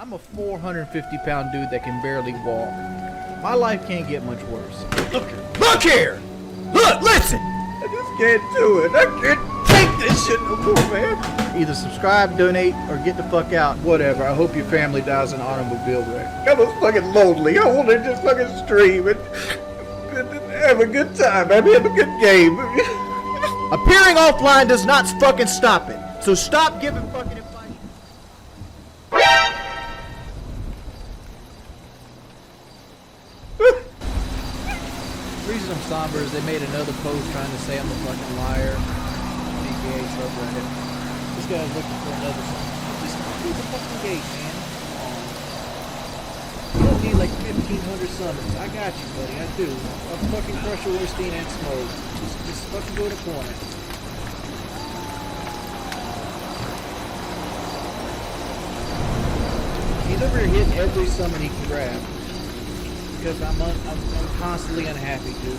I'm a 450-pound dude that can barely walk. My life can't get much worse. Look here! Look, listen! I just can't do it. I can't take this shit no more, man. Either subscribe, donate, or get the fuck out. Whatever. I hope your family dies in an automobile wreck. I was fucking lonely. I wanted to just fucking stream and have a good time. I mean, have a good game. Appearing offline does not fucking stop it. So stop giving fucking advice. The reason I'm somber is they made another post trying to say I'm a fucking liar. AKA subreddit. This guy's looking for another song. Just use the fucking gate, man. You don't need like 1,500 summons. I got you, buddy. I do. I'll fucking crush your Orstein and smoke. Just fucking go to the corner. He's over here hitting every summon he can grab. Because I'm constantly unhappy, dude.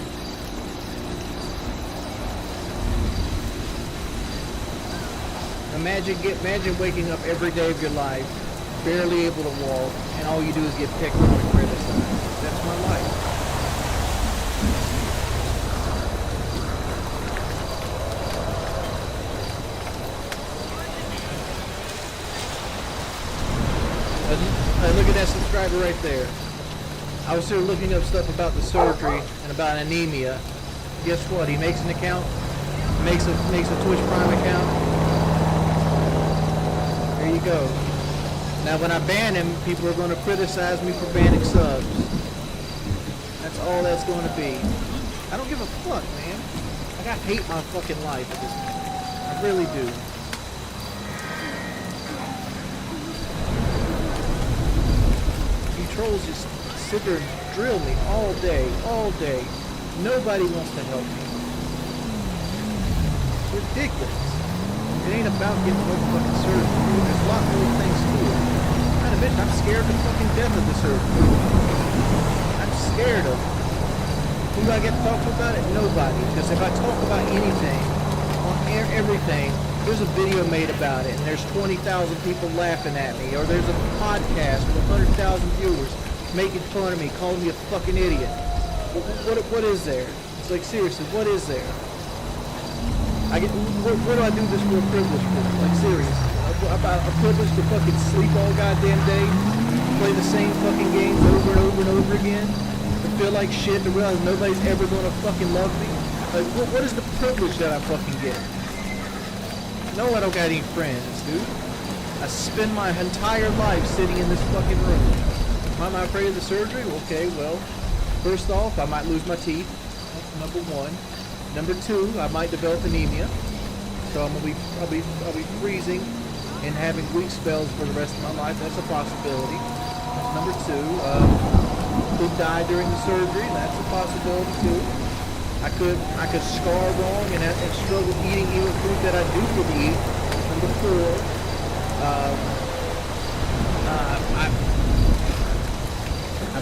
Imagine waking up every day of your life, barely able to walk, and all you do is get picked on and criticized. That's my life. Look at that subscriber right there. I was here looking up stuff about the surgery and about anemia. Guess what? He makes an account, makes a Twitch Prime account. There you go. Now when I ban him, people are going to criticize me for banning subs. That's all that's going to be. I don't give a fuck, man. Like, I hate my fucking life at this point. I really do. You trolls just sit there and drill me all day. Nobody wants to help me. It's ridiculous. It ain't about getting no fucking surgery. There's a lot more things to it. Kind of bitch, I'm scared to fucking death of the surgery. I'm scared of it. Who do I get to talk to about it? Nobody. Because if I talk about anything, on everything, there's a video made about it, and there's 20,000 people laughing at me, or there's a podcast with 100,000 viewers making fun of me, calling me a fucking idiot. What is there? It's like, seriously, what is there? What do I do this for a privilege for? Like, seriously. About a privilege to fucking sleep all goddamn day, play the same fucking games over and over and over again, to feel like shit, to realize nobody's ever gonna fucking love me? Like, what is the privilege that I fucking get? No, I don't got any friends, dude. I spend my entire life sitting in this fucking room. Am I afraid of the surgery? Okay, well, first off, I might lose my teeth. That's number one. Number two, I might develop anemia. So I'll be freezing and having weak spells for the rest of my life. That's a possibility. That's number two. Could die during the surgery. That's a possibility too. I could scar wrong and struggle eating even food that I do eat. Number four,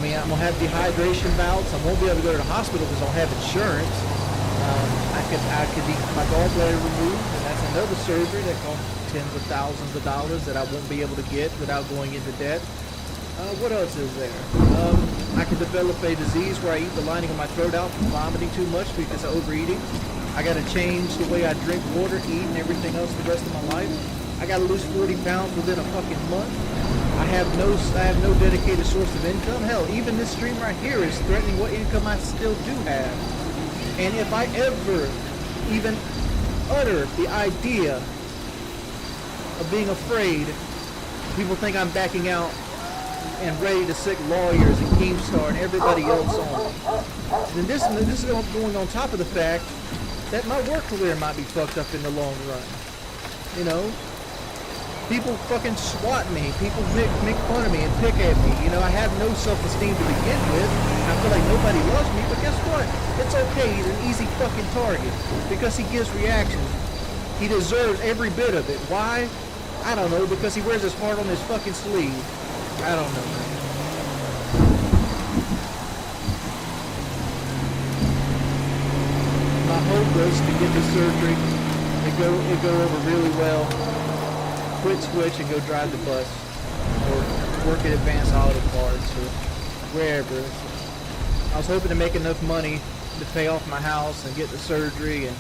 I'm gonna have dehydration bouts. I won't be able to go to the hospital because I don't have insurance. I could be my gallbladder removed, and that's another surgery that costs tens of thousands of dollars that I won't be able to get without going into debt. What else is there? I could develop a disease where I eat the lining of my throat out from vomiting too much because of overeating. I gotta change the way I drink water, eat, and everything else the rest of my life. I gotta lose 40 pounds within a fucking month. I have no dedicated source of income. Hell, even this stream right here is threatening what income I still do have. And if I ever even utter the idea of being afraid, people think I'm backing out and ready to sick lawyers and Keemstar and everybody else on. And this is going on top of the fact that my work career might be fucked up in the long run. You know? People fucking swat me. People make fun of me and pick at me. You know, I have no self-esteem to begin with. I feel like nobody loves me, but guess what? It's okay. He's an easy fucking target because he gives reactions. He deserves every bit of it. Why? I don't know. Because he wears his heart on his fucking sleeve. I don't know. My hope was to get the surgery. It go over really well. Quit Twitch and go drive the bus. Or work at Advanced Auto Parts or wherever. I was hoping to make enough money to pay off my house and get the surgery and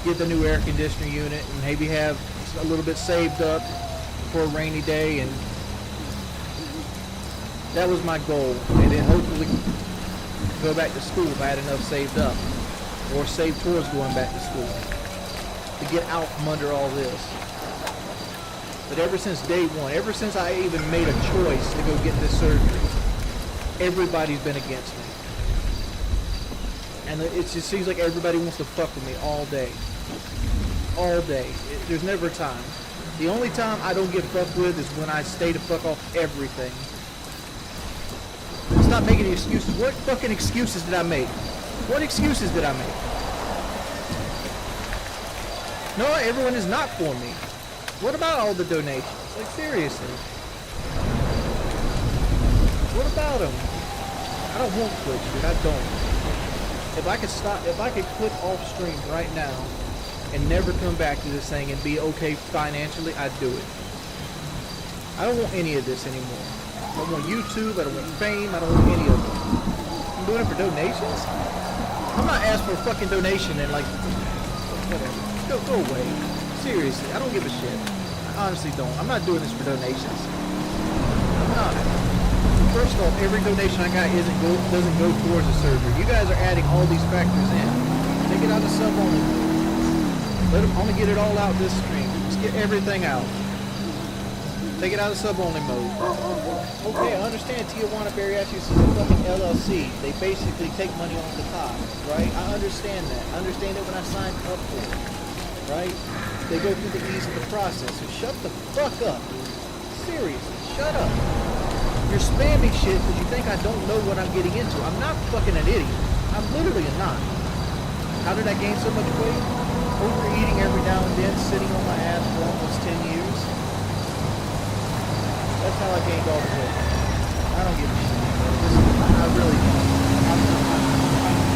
get the new air conditioner unit and maybe have a little bit saved up for a rainy day, and that was my goal. And then hopefully go back to school if I had enough saved up, or save towards going back to school to get out from under all this. But ever since day one, ever since I even made a choice to go get this surgery, everybody's been against me. And it just seems like everybody wants to fuck with me all day. All day. There's never a time. The only time I don't get fucked with is when I stay to fuck off everything. It's not making any excuses. What fucking excuses did I make? What excuses did I make? No, everyone is not for me. What about all the donations? Like, seriously. What about them? I don't want Twitch, dude. I don't. If I could stop, if I could click off stream right now and never come back to this thing and be okay financially, I'd do it. I don't want any of this anymore. I don't want YouTube, I don't want fame, I don't want any of it. I'm doing it for donations? I'm not asking for a fucking donation and like, whatever. Go away. Seriously, I don't give a shit. I honestly don't. I'm not doing this for donations. I'm not. First of all, every donation I got doesn't go towards the surgery. You guys are adding all these factors in. Take it out of sub only. I'm gonna get it all out this stream. Just get everything out. Take it out of sub only mode. Okay, I understand Tijuana Bariatrics is a fucking LLC. They basically take money off the top, right? I understand that. I understand it when I signed up for it, right? They go through the ease of the process. So shut the fuck up. Seriously, shut up. You're spamming shit because you think I don't know what I'm getting into. I'm not fucking an idiot. I'm literally not. How did I gain so much weight? Overeating every now and then, sitting on my ass for almost 10 years. That's how I gained all the weight. I don't give a shit. I really don't. I'm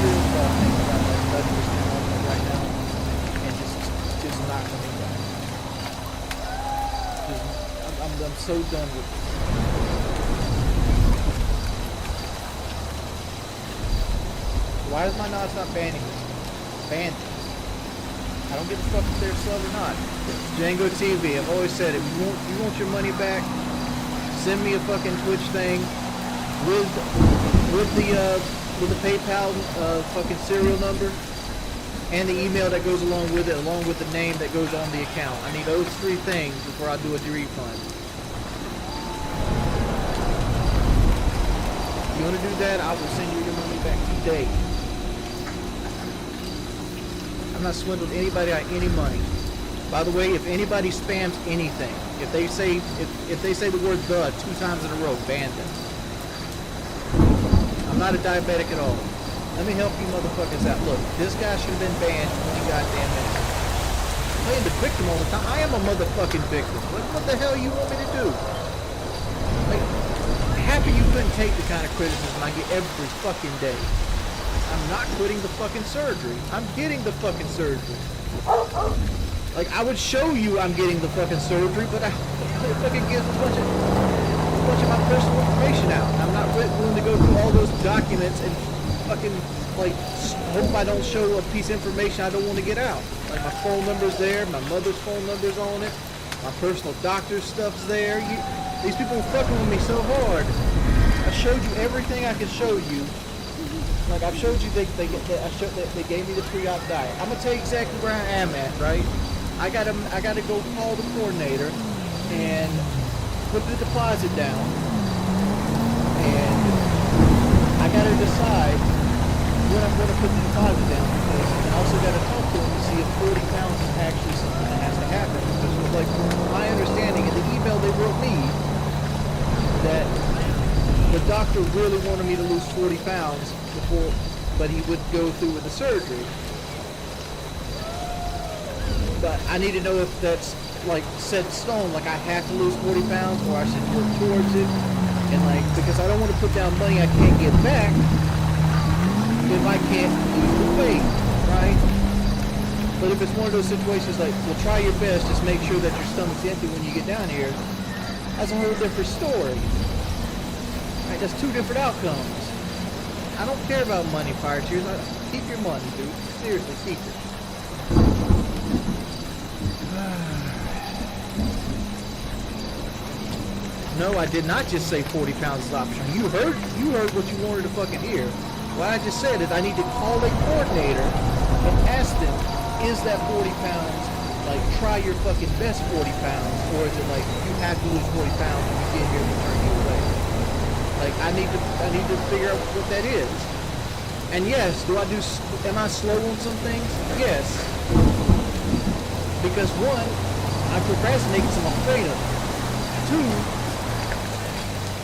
real thinking about my blood pressure right now and just not coming back. I'm so done with it. Why is my nods not banning this? Banned it. I don't give a fuck if they're sub or not. Django TV, I've always said, if you want your money back, send me a fucking Twitch thing with the PayPal fucking serial number and the email that goes along with it, along with the name that goes on the account. I need those three things before I do a refund. If you want to do that, I will send you your money back today. I'm not swindled anybody out any money. By the way, if anybody spams anything, if they say the word "the" 2 times in a row, ban them. I'm not a diabetic at all. Let me help you motherfuckers out. Look, this guy should have been banned 20 goddamn minutes. I'm playing the victim all the time. I am a motherfucking victim. What the hell you want me to do? Like, happy you couldn't take the kind of criticism I get every fucking day. I'm not quitting the fucking surgery. I'm getting the fucking surgery. Like, I would show you I'm getting the fucking surgery, but I fucking give a bunch of my personal information out. I'm not willing to go through all those documents and fucking, like, hope I don't show a piece of information I don't want to get out. Like, my phone number's there, my mother's phone number's on it, my personal doctor's stuff's there. These people are fucking with me so hard. I showed you everything I could show you. Like, I've showed you they gave me the pre-op diet. I'm gonna tell you exactly where I am at, right? I gotta go call the coordinator and put the deposit down, and I gotta decide when I'm gonna put the deposit down, because I also gotta talk to him to see if 40 pounds is actually something that has to happen. Because, like, from my understanding in the email they wrote me, that the doctor really wanted me to lose 40 pounds before, but he would go through with the surgery. But I need to know if that's, like, set in stone, like I have to lose 40 pounds or I should work towards it. And, like, because I don't want to put down money I can't get back if I can't lose the weight, right? But if it's one of those situations like, well, try your best, just make sure that your stomach's empty when you get down here, that's a whole different story. That's two different outcomes. I don't care about money, Fire Tears. Keep your money, dude. Seriously, keep it. No, I did not just say 40 pounds is optional. You heard what you wanted to fucking hear. What I just said is I need to call a coordinator and ask them, is that 40 pounds, like, try your fucking best 40 pounds, or is it like you have to lose 40 pounds when you get here and turn you away? Like, I need to figure out what that is. And yes, am I slow on some things? Yes. Because one, I procrastinate because I'm afraid of it. Two,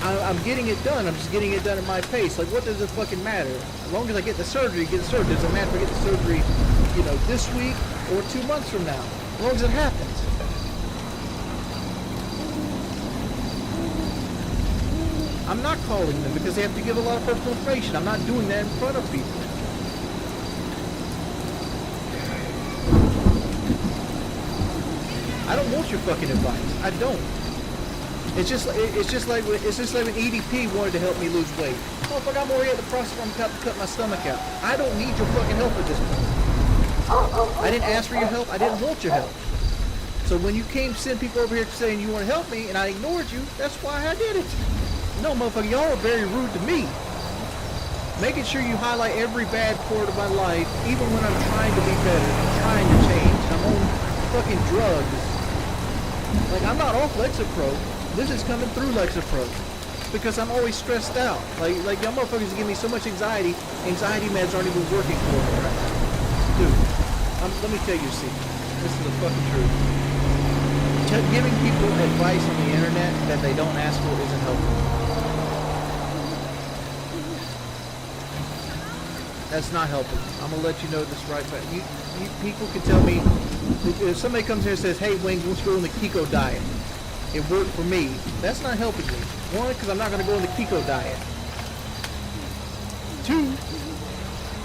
I'm getting it done. I'm just getting it done at my pace. Like, what does it fucking matter? As long as I get the surgery, get the surgery. Doesn't matter if I get the surgery, you know, this week or 2 months from now. As long as it happens. I'm not calling them because they have to give a lot of personal information. I'm not doing that in front of people. I don't want your fucking advice. I don't. It's just like when EDP wanted to help me lose weight. Oh fuck, I'm already at the process where I'm about to cut my stomach out. I don't need your fucking help at this point. I didn't ask for your help. I didn't want your help. So when you came send people over here saying you want to help me and I ignored you, that's why I did it. No, motherfucker, y'all are very rude to me. Making sure you highlight every bad part of my life, even when I'm trying to be better, I'm trying to change, I'm on fucking drugs. Like, I'm not off Lexapro. This is coming through Lexapro. Because I'm always stressed out. Like y'all motherfuckers give me so much anxiety, anxiety meds aren't even working for me right now. Dude, let me tell you a secret. This is the fucking truth. Giving people advice on the internet that they don't ask for isn't helpful. That's not helping. I'm gonna let you know this right back. You people can tell me if somebody comes here and says, "Hey, Wings, let's go on the keto diet." It worked for me. That's not helping me. One, because I'm not gonna go on the keto diet. Two,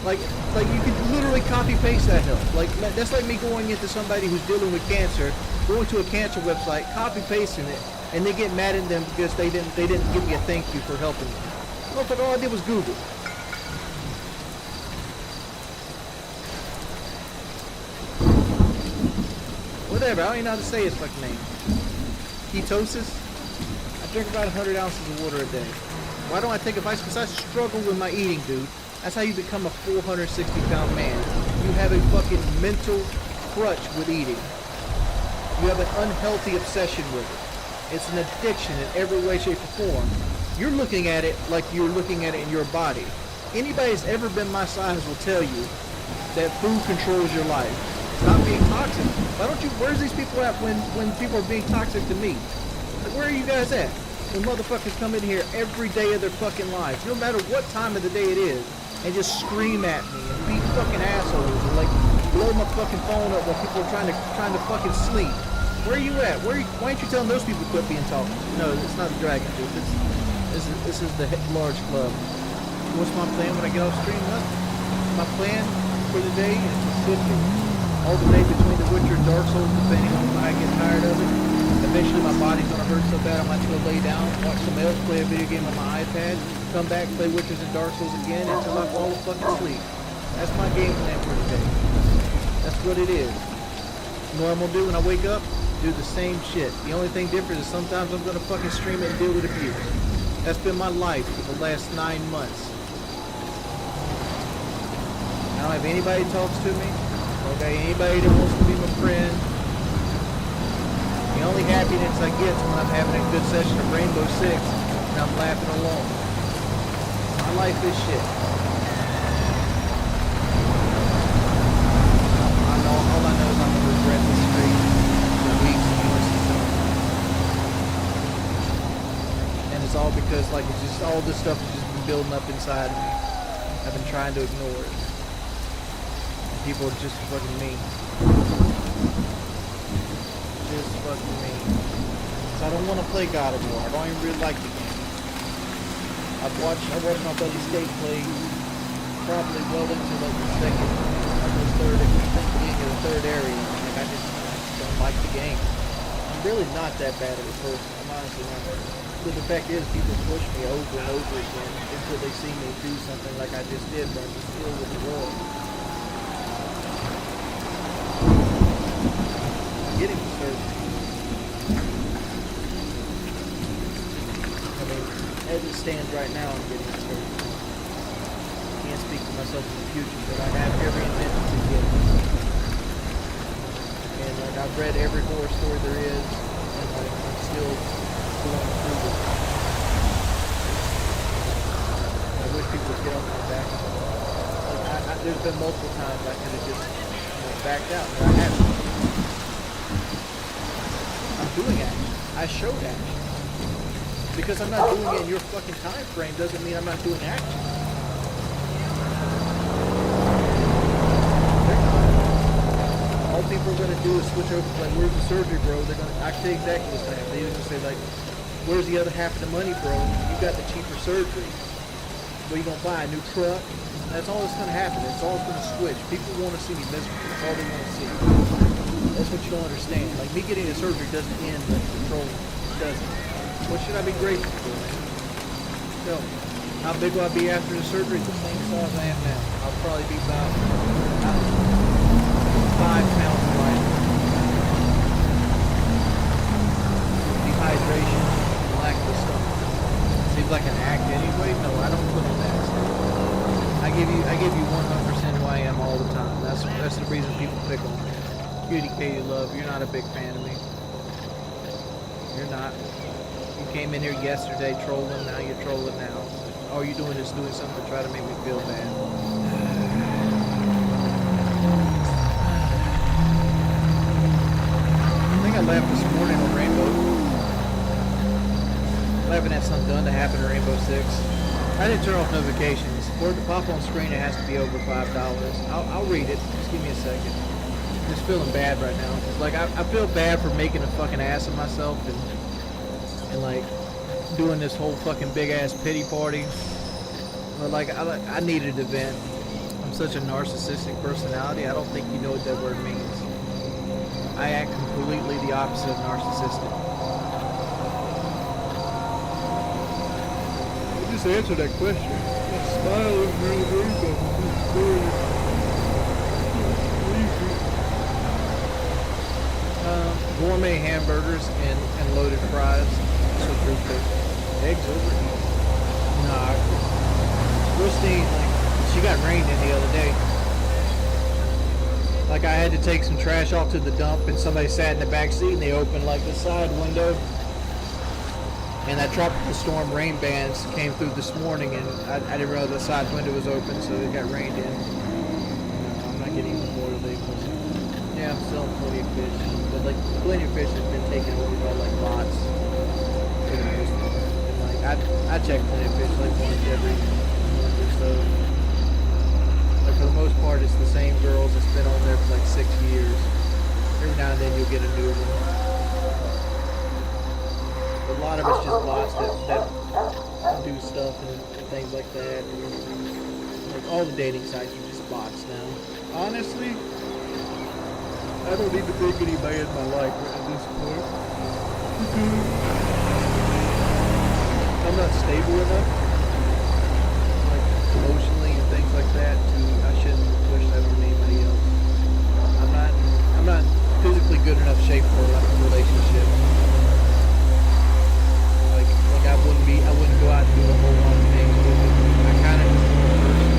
like you could literally copy paste that help. Like that's like me going into somebody who's dealing with cancer, going to a cancer website, copy pasting it, and they get mad at them because they didn't give me a thank you for helping me. Well, but all I did was Google. Whatever, I don't even know how to say his fucking name. Ketosis? I drink about 100 ounces of water a day. Why don't I take advice? Because I struggle with my eating, dude. That's how you become a 460-pound man. You have a fucking mental crutch with eating. You have an unhealthy obsession with it. It's an addiction in every way, shape, or form. You're looking at it like you're looking at it in your body. Anybody that's ever been my size will tell you that food controls your life. Stop being toxic. Why don't you, where's these people at when people are being toxic to me? Like, where are you guys at? When motherfuckers come in here every day of their fucking lives, no matter what time of the day it is, and just scream at me and be fucking assholes and like blow my fucking phone up while people are trying to fucking sleep. Where are you at? Why aren't you telling those people to quit being toxic? No, it's not the Dragon, dude. This is the large club. What's my plan when I get off stream? My plan for the day is to sit here all the day between The Witcher and Dark Souls, depending on when I get tired of it. Eventually my body's gonna hurt so bad I'm gonna have to go lay down, watch somebody else play a video game on my iPad, come back, play Witchers and Dark Souls again until I fall fucking asleep. That's my game plan for today. That's what it is. You know what I'm gonna do when I wake up? Do the same shit. The only thing different is sometimes I'm gonna fucking stream it and deal with abuse. That's been my life for the last 9 months. I don't have anybody who talks to me. Okay, anybody that wants to be my friend. The only happiness I get is when I'm having a good session of Rainbow Six and I'm laughing along. My life is shit. All I know is I'm gonna regret this streak for weeks and months to come. And it's all because like it's just all this stuff has just been building up inside of me. I've been trying to ignore it. People are just fucking mean. Just fucking mean. So I don't want to play God of War. I don't even really like the game. I watched my buddy Skate play probably well into like the second, almost third, I think beginning of the third area. Like I just don't like the game. I'm really not that bad of a person. I'm honestly not. the fact is, people push me over and over again until they see me do something like I just did, but I'm just filled with the world. I'm getting the surgery. I mean, as it stands right now, I'm getting the surgery. Can't speak for myself in the future, but I have every intention to get it. And like I've read every horror story there is, and like I'm still going through it. I wish people would get off my back. Like there's been multiple times I could have just backed out, but I haven't. I'm doing action. I showed action. Because I'm not doing it in your fucking time frame doesn't mean I'm not doing action. All people are gonna do is switch over like, where's the surgery, bro? They're gonna I tell you exactly what's gonna happen. They're gonna say like, where's the other half of the money, bro? You got the cheaper surgery. What are you gonna buy? A new truck? That's all that's gonna happen. It's all gonna switch. People wanna see me miserable. That's all they wanna see. That's what you don't understand. Like me getting the surgery doesn't end with control. It doesn't. What should I be grateful for? No. How big will I be after the surgery? The same size I am now. I'll probably be about 5 pounds lighter. Dehydration, lack of stomach. Seems like an act anyway. No, I don't put on that stuff. I give you 100% who I am all the time. That's the reason people pick on me. Cutie Katie Love, you're not a big fan of me. You're not. You came in here yesterday trolling, now you're trolling now. All you're doing is doing something to try to make me feel bad. I think I left this morning on Rainbow. 11 had something done to happen in Rainbow 6. I didn't turn off notifications. For it to pop on screen, it has to be over $5. I'll read it. Just give me a second. I'm just feeling bad right now. Like, I feel bad for making a fucking ass of myself and like, doing this whole fucking big-ass pity party. But, like, I needed an event. I'm such a narcissistic personality, I don't think you know what that word means. I act completely the opposite of narcissistic. Just answer that question. Smile is really gourmet hamburgers and loaded fries. So eggs over here. Nah, Christine, like, she got rained in the other day. Like I had to take some trash off to the dump, and somebody sat in the back seat, and they opened like the side window. And that tropical storm rain bands came through this morning, and I didn't realize the side window was open, so it got rained in. I'm not getting even more illegal. Yeah, I'm selling plenty of fish, but like plenty of fish has been taken over by like bots. For the most part. And like I check plenty of fish like once every month or so. Like for the most part, it's the same girls that's been on there for like 6 years. Every now and then you'll get a new one. A lot of it's just bots that do stuff and things like that. And like all the dating sites are just bots now. Honestly, I don't need to pick anybody in my life at this point. I'm not stable enough, like emotionally and things like that, I shouldn't push that on anybody else. I'm not physically good enough shape for like a relationship. Like I wouldn't go out and do a whole lot of things with it. I kind of just want a person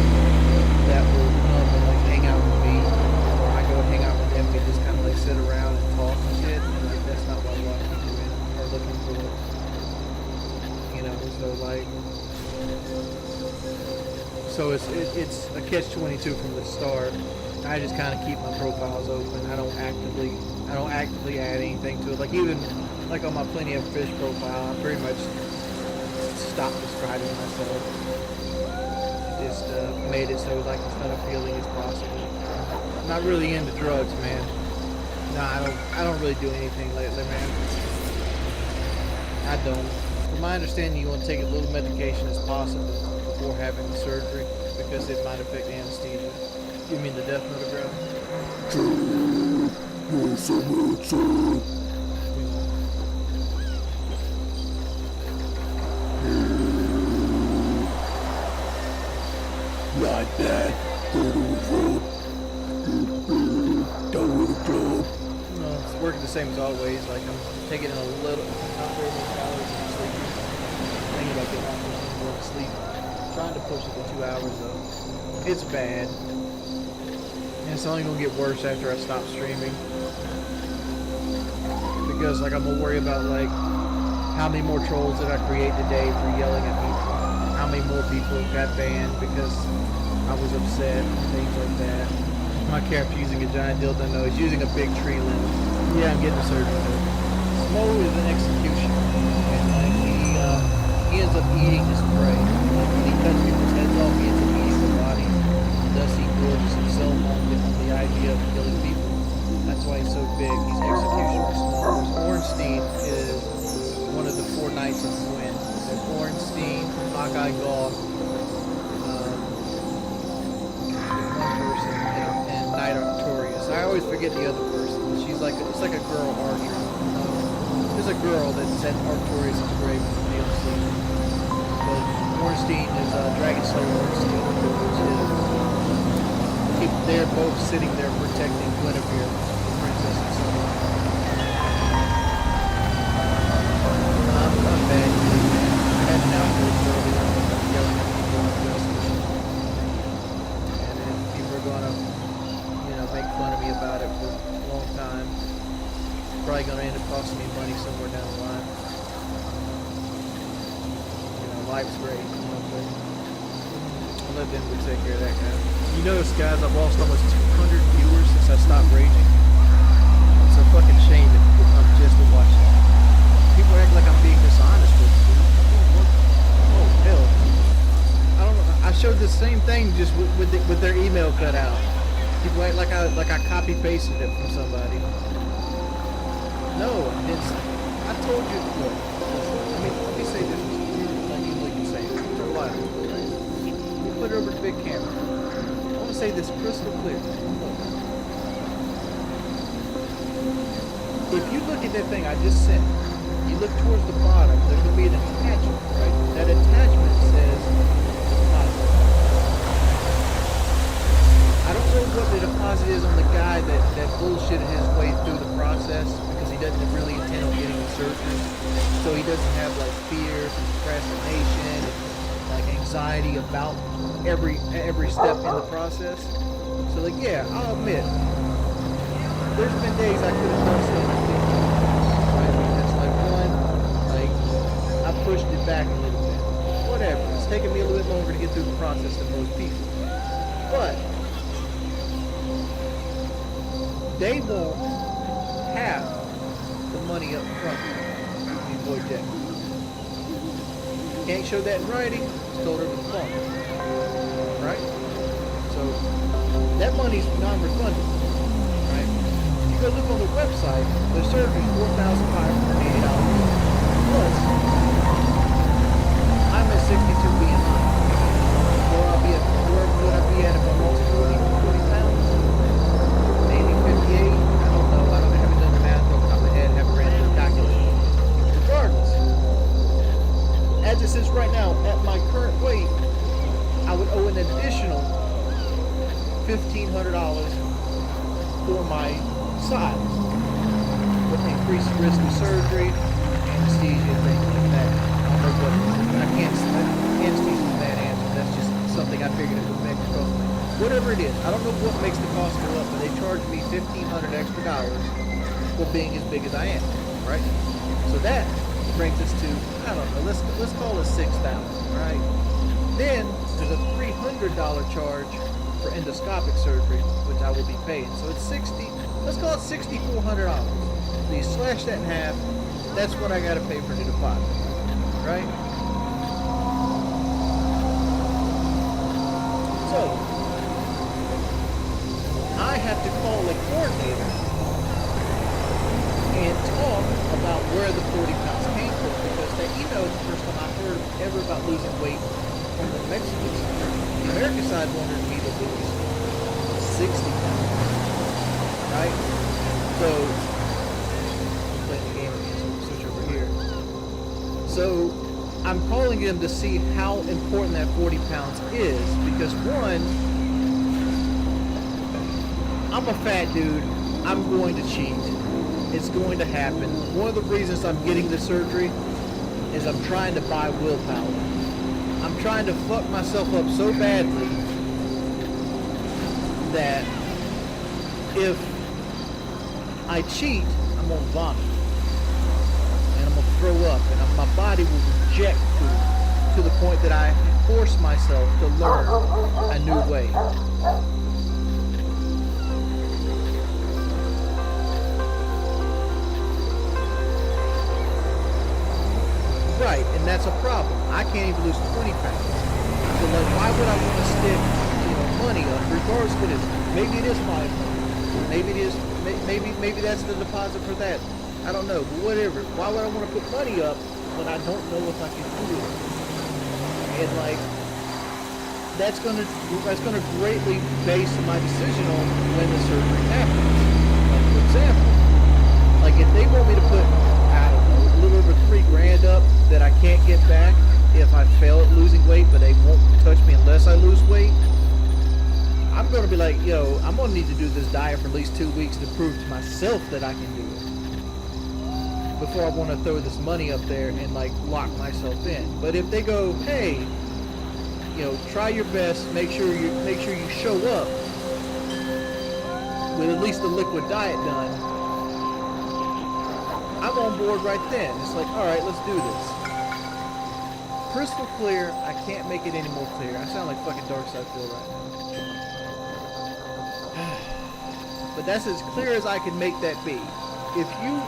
that will come and like hang out with me, or I go hang out with them and we just kind of like sit around and talk and shit. And like that's not what a lot of people are looking for. You know, so like, so it's a catch-22 from the start. I just kind of keep my profiles open. I don't actively add anything to it. Like even like on my Plenty of Fish profile, I pretty much stopped describing myself. Just made it so like as unappealing as possible. I'm not really into drugs, man. No, I don't really do anything lately, man. I don't. From my understanding, you want to take as little medication as possible before having the surgery because it might affect anesthesia. You mean the death note, bro? Like that. Go to the road. Down with the club. It's working the same as always. Like I'm taking in a little, not very many calories and sleeping. Thinking about getting off this and going to sleep. Trying to push it to 2 hours though. It's bad. And it's only gonna get worse after I stop streaming. Because like I'm gonna worry about like how many more trolls did I create today for yelling at me? How many more people got banned because I was upset and things like that. My character using a giant dildo. No, he's using a big tree limb. Yeah, I'm getting a surgery. Smo is an execution, and like he ends up eating his prey. Like when he cuts people's heads off, he ends up eating the body. Thus he gorges himself on the idea of killing people. That's why he's so big. He's executioner Smo. Ornstein is one of the 4 knights of the wind. There's Ornstein, Hawkeye Gaw, one person, and Knight Arctorius. I always forget the other person. She's like it's like a girl archer. There's a girl that said Arctorius is great in the DLC. But Ornstein is Dragon Slayer Ornstein, which is they're both sitting there protecting Guinevere, the princess and so on. I'm bad. I had an outburst earlier yelling at people on justice. And then people are gonna, make fun of me about it for a long time. It's probably gonna end up costing me money somewhere down the line. Life's great, but I'll let them take care of that guy. You notice, guys, I've lost almost 200 viewers since I stopped raging. It's a fucking shame that I'm just watching. People act like I'm being dishonest with them. Oh, hell. I don't know. I showed the same thing just with their email cut out. People act like I copy-pasted it from somebody. No, I told you, look, let me say this. Like you can say it. Turn the light on, right? Let me put it over the big camera. I want to say this crystal clear. Look. If you look at that thing I just sent, you look towards the bottom, there's going to be an attachment, right? That attachment says deposit. I don't know what the deposit is on the guy that bullshitted his way through the process because he doesn't really intend on getting the surgery. So he doesn't have like fear, procrastination, like anxiety about every step in the process. So like, yeah, I'll admit, there's been days I could have done something I didn't. Right? That's like one, like I pushed it back a little bit. Whatever. It's taking me a little bit longer to get through the process than most people. But they won't have the money up front. Boy Jack. Can't show that in writing, it's told over the phone. Right? So that money's non-refundable. Right? If you go look on the website, the surgery's $4,580. Plus, I'm at 62 BMI. Where would I be at if I lost 40 pounds? Maybe 58? I don't know. I haven't done the math off the top of my head, haven't ran the calculator. Regardless, as it sits right now, at my current weight, I would owe an additional $1,500 for my size, with increased risk of surgery, anesthesia, things like that. I don't know what, I can't say anesthesia is a bad answer. That's just something I figured it would make it cost me. Whatever it is, I don't know what makes the cost go up, but they charge me $1,500 extra for being as big as I am, right? So that brings us to, I don't know, let's call it $6,000, right? Then there's a $300 charge for endoscopic surgery, which I will be paying. So it's let's call it $6,400. So you slash that in half, that's what I gotta pay for the deposit, right? So I have to call a coordinator and talk about where the 40 pounds came from, because that email was the first time I heard ever about losing weight from the Mexican side. The American side wanted me to lose 60 pounds, right? So, I'm playing the game again, so we'll switch over here. So, I'm calling him to see how important that 40 pounds is, because one, I'm a fat dude. I'm going to cheat. It's going to happen. One of the reasons I'm getting the surgery is I'm trying to buy willpower. I'm trying to fuck myself up so badly that if I cheat, I'm gonna vomit and I'm gonna throw up, and my body will reject food to the point that I force myself to learn a new way. Right, and that's a problem. I can't even lose 20 pounds. So like, why would I want to stick, money up, regardless of what it is? Maybe it is 500. Maybe it is. Maybe that's the deposit for that. I don't know, but whatever. Why would I want to put money up when I don't know if I can do it? And like, that's gonna greatly base my decision on when the surgery happens. Like, for example, like if they want me to put, I don't know, a little over $3,000 up that I can't get back if I fail at losing weight, but they won't touch me unless I lose weight, I'm going to be like, yo, I'm going to need to do this diet for at least 2 weeks to prove to myself that I can do it before I want to throw this money up there and like lock myself in. But if they go, hey, try your best, make sure you show up with at least a liquid diet done, I'm on board right then. It's like, all right, let's do this. Crystal clear. I can't make it any more clear. I sound like fucking Darkseidfield right now. But that's as clear as I can make that be. If you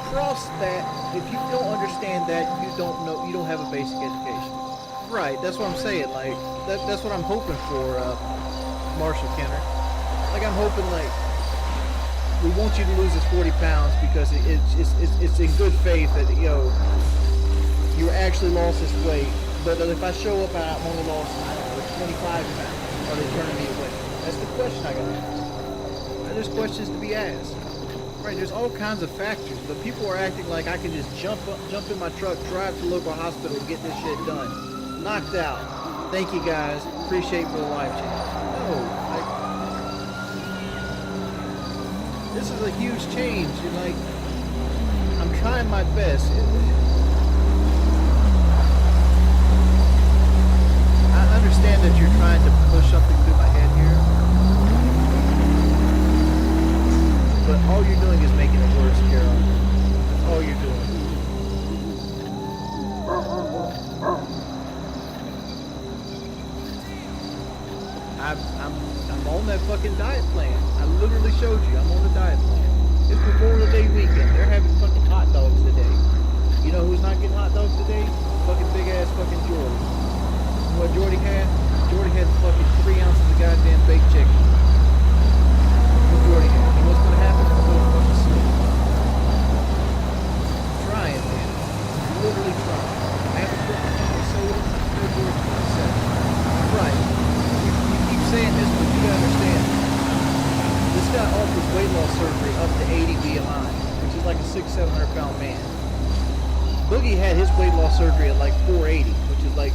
cross that, if you don't understand that, you don't have a basic education. Right, that's what I'm saying. Like, that's what I'm hoping for, Marshall Kenner. Like, I'm hoping, like, we want you to lose this 40 pounds because it's in good faith that, you actually lost this weight. But if I show up, I've only lost, 25 pounds. Are they turning me away? That's the question I got to ask. There's questions to be asked. Right, there's all kinds of factors, but people are acting like I can just jump in my truck, drive to the local hospital, and get this shit done. Knocked out. Thank you guys. Appreciate for the life change. No, this is a huge change, and like, I'm trying my best. I understand that you're trying to push something through my head here. But all you're doing is making it worse, Carol. That's all you're doing. I'm on that fucking diet plan. I literally showed you. I'm on the diet plan. It's Memorial Day weekend. They're having fucking hot dogs today. You know who's not getting hot dogs today? Fucking big ass fucking Jordy. You know what Jordy had? Jordy had fucking 3 ounces of goddamn baked chicken. Jordy had. And what's gonna happen? I'm gonna fucking sleep. Trying, man. Literally trying. I haven't put the fucking soda in February 27th. Right. You keep saying this, but you gotta understand. This guy offers weight loss surgery up to 80 BMI, which is like a 600-700 pound man. Boogie had his weight loss surgery at like 480, which is like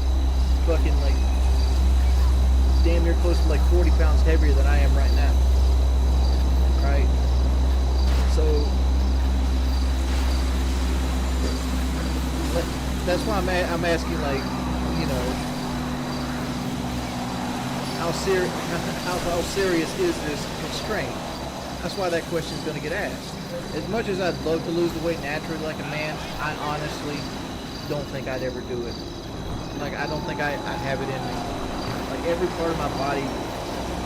fucking like damn near close to like 40 pounds heavier than I am right now. Right? So that's why I'm asking, like, how serious is this constraint? That's why that question is going to get asked. As much as I'd love to lose the weight naturally like a man, I honestly don't think I'd ever do it. Like, I don't think I'd have it in me. Like, every part of my body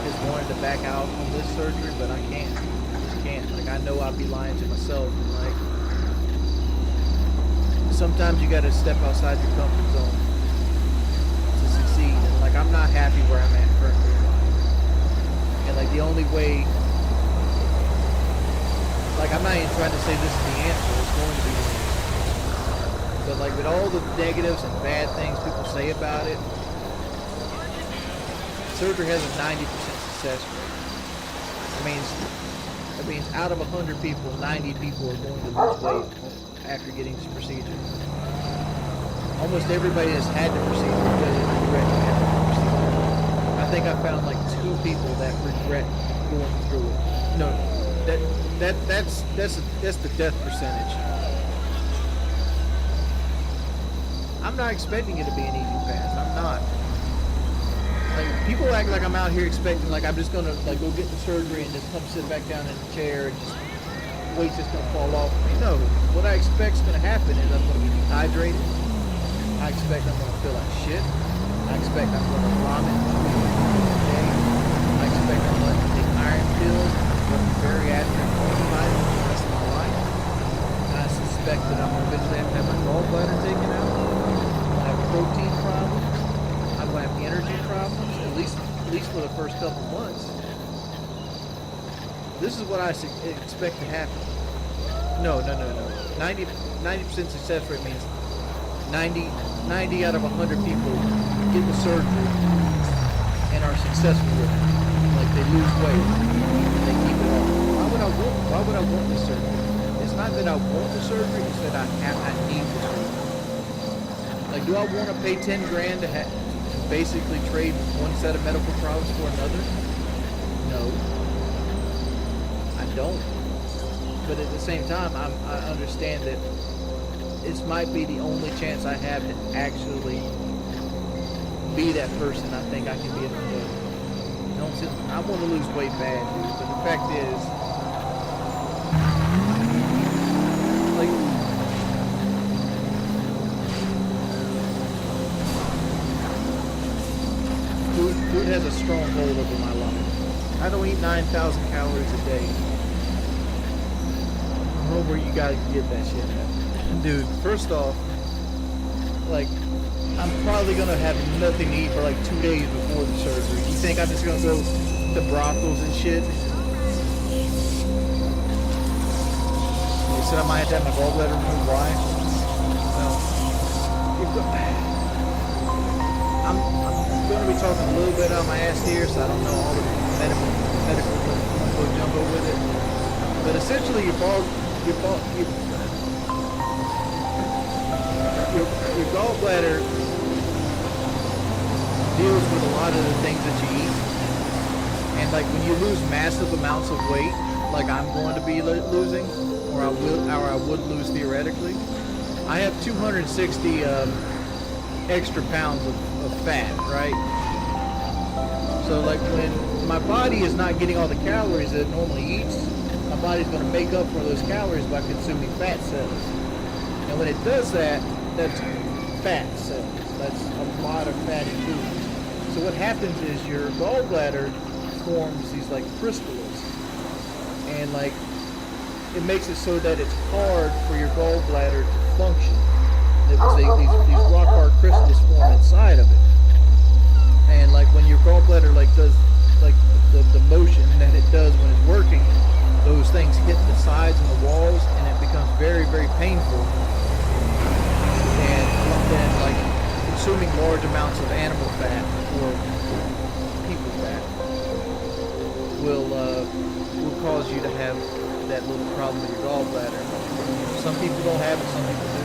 is wanting to back out on this surgery, but I can't. I just can't. Like, I know I'd be lying to myself. And, like, sometimes you got to step outside your comfort zone to succeed. And, like, I'm not happy where I'm at currently in life. And, like, the only way, like, I'm not even trying to say this is the answer. It's going to be the answer. But, like, with all the negatives and bad things people say about it, surgery has a 90% success rate. That means out of 100 people, 90 people are going to lose weight after getting this procedure. almost everybody has had the procedure doesn't regret having the procedure. I think I found like 2 people that regret going through it. No, that's the death percentage. I'm not expecting it to be an easy pass. I'm not. Like, people act like I'm out here expecting, like, I'm just gonna, like, go get the surgery and just come sit back down in the chair and just weight's just gonna fall off me. No, what I expect's gonna happen is I'm gonna be dehydrated. I expect I'm gonna feel like shit. I expect I'm gonna vomit all day. I expect I'm gonna take iron pills, bariatric antibiotics for the rest of my life. I suspect that I'm gonna eventually have to have my gallbladder taken out. I have protein problems. I'm gonna have energy problems, at least for the first couple months. This is what I expect to happen. No. 90% success rate means 90 out of 100 people get the surgery and are successful with it. Like, they lose weight and they keep it off. Why would I want the surgery? It's not that I want the surgery, it's that I need the surgery. Like, do I want to pay 10 grand to basically trade one set of medical problems for another? No, I don't. But at the same time, I understand that this might be the only chance I have to actually be that person I think I can be in the world. I want to lose weight bad, dude. But the fact is, like, food has a strong hold over my life. I don't eat 9,000 calories a day. I don't know where you gotta get that shit at. Dude, first off, like, I'm probably gonna have nothing to eat for like 2 days before the surgery. You think I'm just gonna go to brothels and shit? They said I might have to have my gallbladder removed. Why? I'm going to be talking a little bit on my ass here, so I don't know all the medical jumbo with it. But essentially, your gallbladder deals with a lot of the things that you eat. And like when you lose massive amounts of weight, like I'm going to be losing, or I would lose theoretically, I have 260 extra pounds of fat, right? So like when my body is not getting all the calories that it normally eats, my body's going to make up for those calories by consuming fat cells. And when it does that, that's fat cells. That's a lot of fatty food. So what happens is your gallbladder forms these like crystals, and like it makes it so that it's hard for your gallbladder to function. These rock hard crystals form inside of it, and like when your gallbladder like does like the motion that it does when it's working, those things hit the sides and the walls, and it becomes very, very painful. And then like consuming large amounts of animal fat or people fat will cause you to have that little problem with your gallbladder. Some people don't have it, some people do.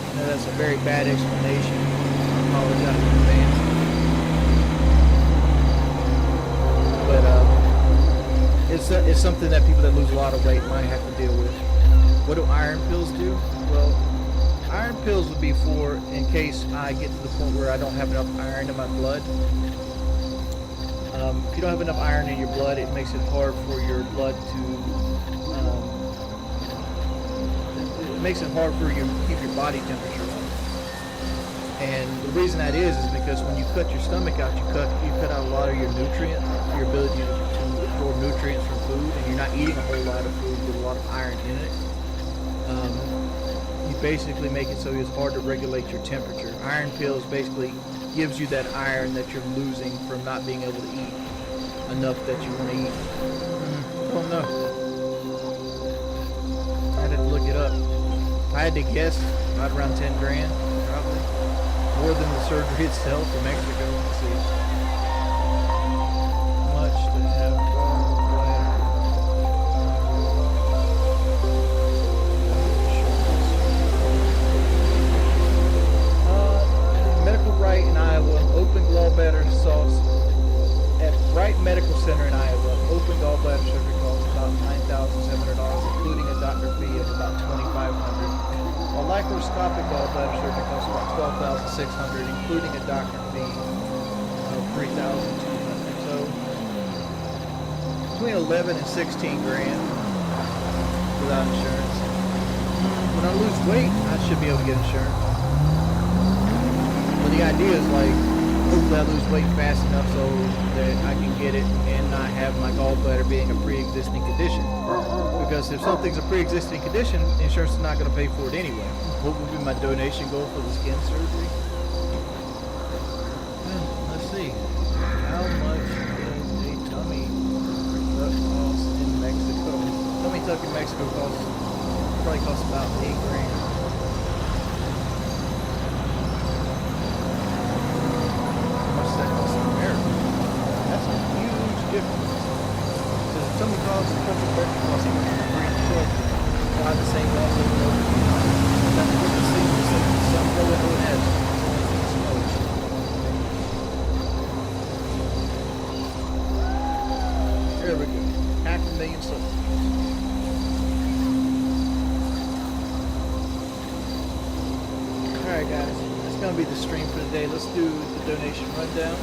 I know that's a very bad explanation. I apologize in advance. But it's something that people that lose a lot of weight might have to deal with. What do iron pills do? Well, iron pills would be for in case I get to the point where I don't have enough iron in my blood. If you don't have enough iron in your blood, it makes it hard for your blood to it makes it hard for you to keep your body temperature up. And the reason that is because when you cut your stomach out, you cut out a lot of your nutrient, your ability to absorb nutrients from food, and you're not eating a whole lot of food with a lot of iron in it. You basically make it so it's hard to regulate your temperature. Iron pills basically gives you that iron that you're losing from not being able to eat enough that you want to eat. I don't know. I'd have to look it up. If I had to guess, right around 10 grand, probably. More than the surgery itself from Mexico. Let's see. Much to have gallbladder. laparoscopic gallbladder surgery costs about $12,600, including a doctor fee of $3,200. So between 11 and 16 grand without insurance. When I lose weight, I should be able to get insurance. But the idea is like, hopefully I lose weight fast enough so that I can get it and not have my gallbladder being a pre-existing condition. Because if something's a pre-existing condition, insurance is not going to pay for it anyway. What would be my donation goal for the skin surgery? Well, let's see. How much does a tummy tuck cost in Mexico? Tummy tuck in Mexico probably costs about $8 grand. Difference. Because if somebody calls a couple of birthday calls even $312, the same loss over and over again. That's what the same is like some go in over head. There we go. 500,000 subs. Alright guys, that's gonna be the stream for today. Let's do the donation rundown.